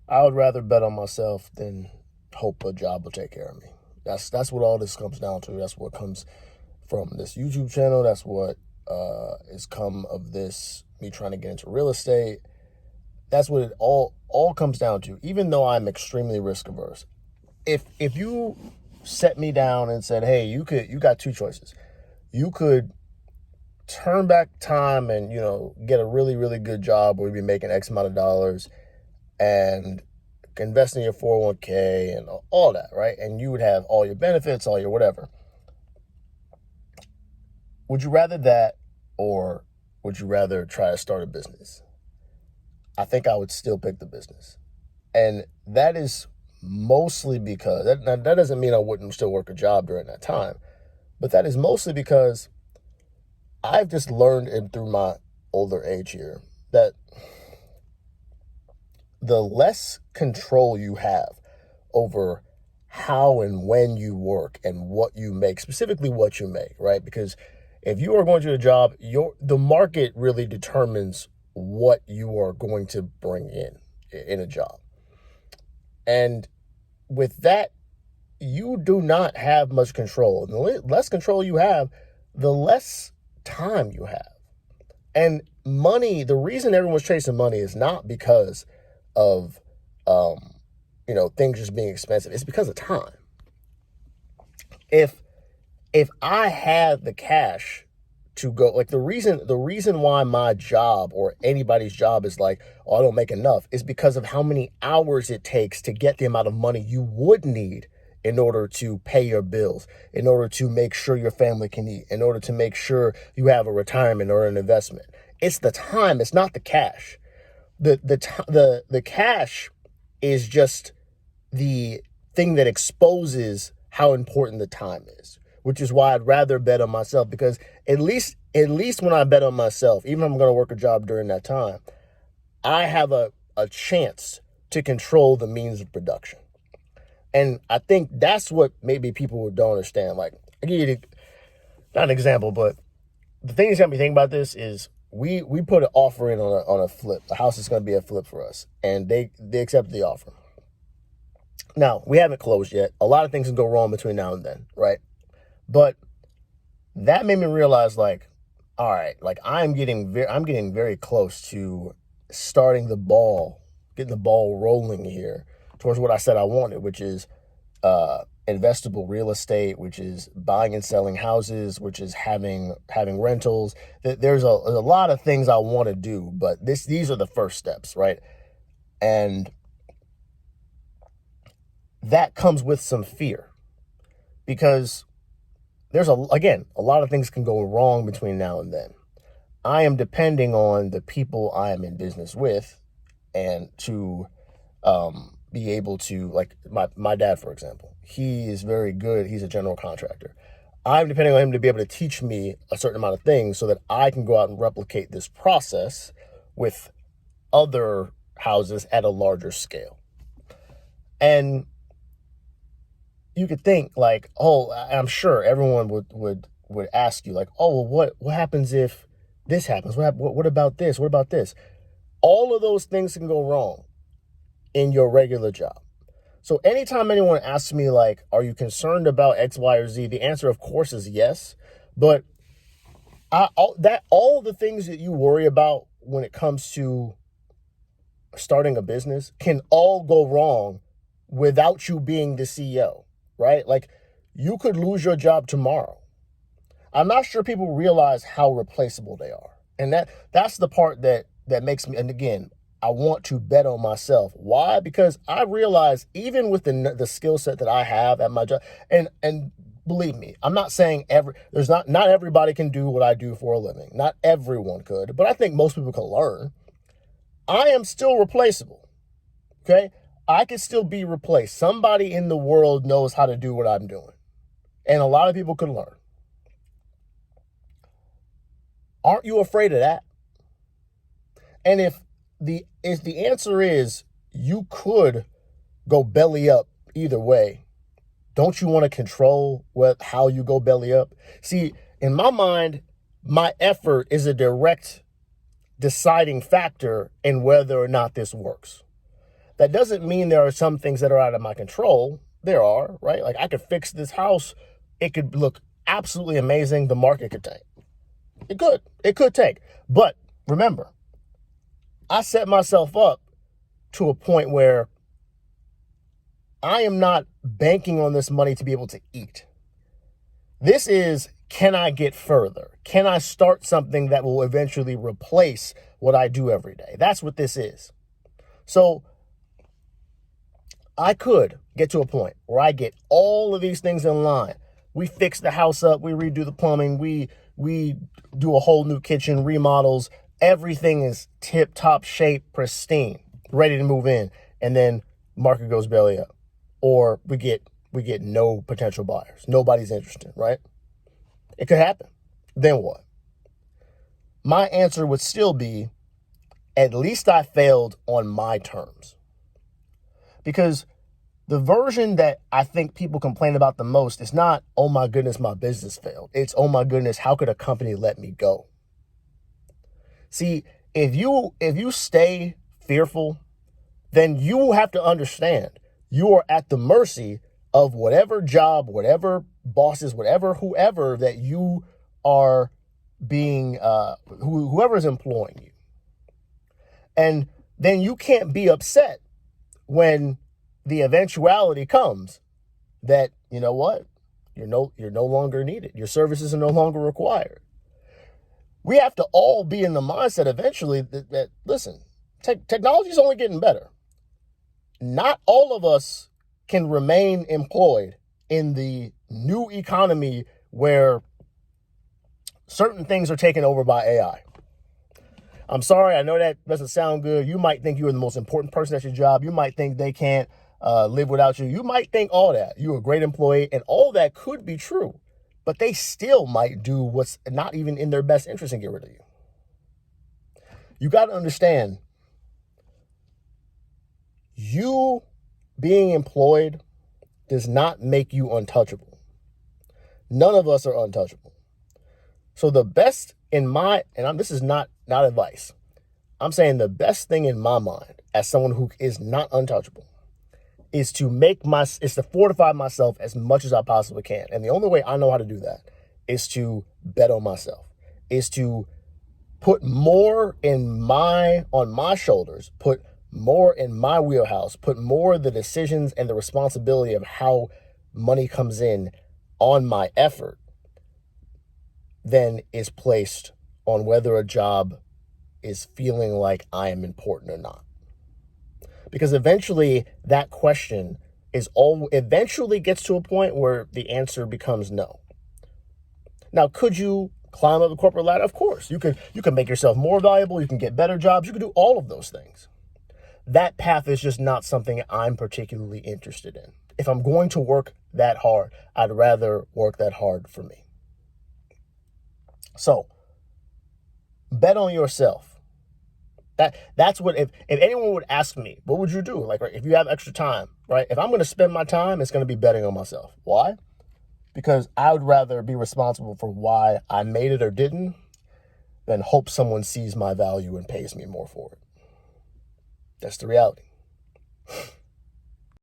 I would rather bet on myself than hope a job will take care of me. That's what all this comes down to. That's what comes from this YouTube channel. That's what has come of this me trying to get into real estate. That's what it all comes down to. Even though I'm extremely risk averse, if you set me down and said, "Hey, you got two choices. You could turn back time and get a really really good job where you'd be making X amount of dollars and invest in your 401k and all that, right? And you would have all your benefits, all your whatever. Would you rather that, or would you rather try to start a business?" I think I would still pick the business. And that is mostly because that doesn't mean I wouldn't still work a job during that time, but that is mostly because I've just learned through my older age here that the less control you have over how and when you work and what you make, specifically what you make, right? Because if you are going to a job, the market really determines what you are going to bring in a job. And with that, you do not have much control. The less control you have, the less time you have. And money, the reason everyone's chasing money is not because of things just being expensive. It's because of time. If I had the cash to go, like the reason why my job or anybody's job is like, oh, I don't make enough, is because of how many hours it takes to get the amount of money you would need in order to pay your bills, in order to make sure your family can eat, in order to make sure you have a retirement or an investment. It's the time, it's not the cash. The cash is just the thing that exposes how important the time is, which is why I'd rather bet on myself, because at least when I bet on myself, even if I'm going to work a job during that time, I have a chance to control the means of production. And I think that's what maybe people don't understand. Like, I give you not an example, but the thing that's got me thinking about this is we put an offer in on a flip. The house is going to be a flip for us, and they accepted the offer. Now, we haven't closed yet. A lot of things can go wrong between now and then, right? But that made me realize, like, all right, like I'm getting very close to getting the ball rolling here towards what I said I wanted, which is investable real estate, which is buying and selling houses, which is having rentals. There's a lot of things I want to do, but these are the first steps, right? And that comes with some fear, because there's a lot of things can go wrong between now and then. I am depending on the people I am in business with, and to be able to, like my dad, for example, he is very good. He's a general contractor. I'm depending on him to be able to teach me a certain amount of things so that I can go out and replicate this process with other houses at a larger scale. And you could think like, oh, I'm sure everyone would ask you like, oh, well, what happens if this happens? What about this? What about this? All of those things can go wrong in your regular job. So anytime anyone asks me like, are you concerned about X, Y, or Z? The answer, of course, is yes. But all the things that you worry about when it comes to starting a business can all go wrong without you being the CEO, right? Like, you could lose your job tomorrow. I'm not sure people realize how replaceable they are. And that's the part that makes me, and again, I want to bet on myself. Why? Because I realize even with the skill set that I have at my job, and believe me, I'm not saying not everybody can do what I do for a living. Not everyone could, but I think most people can learn. I am still replaceable. Okay? I can still be replaced. Somebody in the world knows how to do what I'm doing. And a lot of people can learn. Aren't you afraid of that? And if the answer is you could go belly up either way, don't you want to control how you go belly up? See, in my mind, my effort is a direct deciding factor in whether or not this works. That doesn't mean there are some things that are out of my control. There are, right? Like I could fix this house. It could look absolutely amazing. The market could tank. It could. It could tank. But remember, I set myself up to a point where I am not banking on this money to be able to eat. This is, can I get further? Can I start something that will eventually replace what I do every day? That's what this is. So I could get to a point where I get all of these things in line. We fix the house up, we redo the plumbing, we do a whole new kitchen, remodels. Everything is tip-top shape, pristine, ready to move in. And then market goes belly up. Or we get no potential buyers. Nobody's interested, right? It could happen. Then what? My answer would still be, at least I failed on my terms. Because the version that I think people complain about the most is not, oh my goodness, my business failed. It's, oh my goodness, how could a company let me go? See, if you stay fearful, then you will have to understand you are at the mercy of whatever job, whatever bosses, whatever, whoever that you are being, whoever is employing you. And then you can't be upset when the eventuality comes that, you know what, you're no longer needed. Your services are no longer required. We have to all be in the mindset eventually that listen, technology is only getting better. Not all of us can remain employed in the new economy where certain things are taken over by AI. I'm sorry, I know that doesn't sound good. You might think you're the most important person at your job. You might think they can't live without you. You might think all that. You're a great employee, and all that could be true. But they still might do what's not even in their best interest and get rid of you. You got to understand, you being employed does not make you untouchable. None of us are untouchable. So the best in this is not advice. I'm saying the best thing in my mind as someone who is not untouchable is to fortify myself as much as I possibly can. And the only way I know how to do that is to bet on myself, is to put more on my shoulders, put more in my wheelhouse, put more of the decisions and the responsibility of how money comes in on my effort than is placed on whether a job is feeling like I am important or not. Because eventually that question eventually gets to a point where the answer becomes no. Now, could you climb up the corporate ladder? Of course. You can make yourself more valuable. You can get better jobs. You can do all of those things. That path is just not something I'm particularly interested in. If I'm going to work that hard, I'd rather work that hard for me. So, bet on yourself. That's what, if anyone would ask me, what would you do? Like, right, if you have extra time, right? If I'm going to spend my time, it's going to be betting on myself. Why? Because I would rather be responsible for why I made it or didn't than hope someone sees my value and pays me more for it. That's the reality.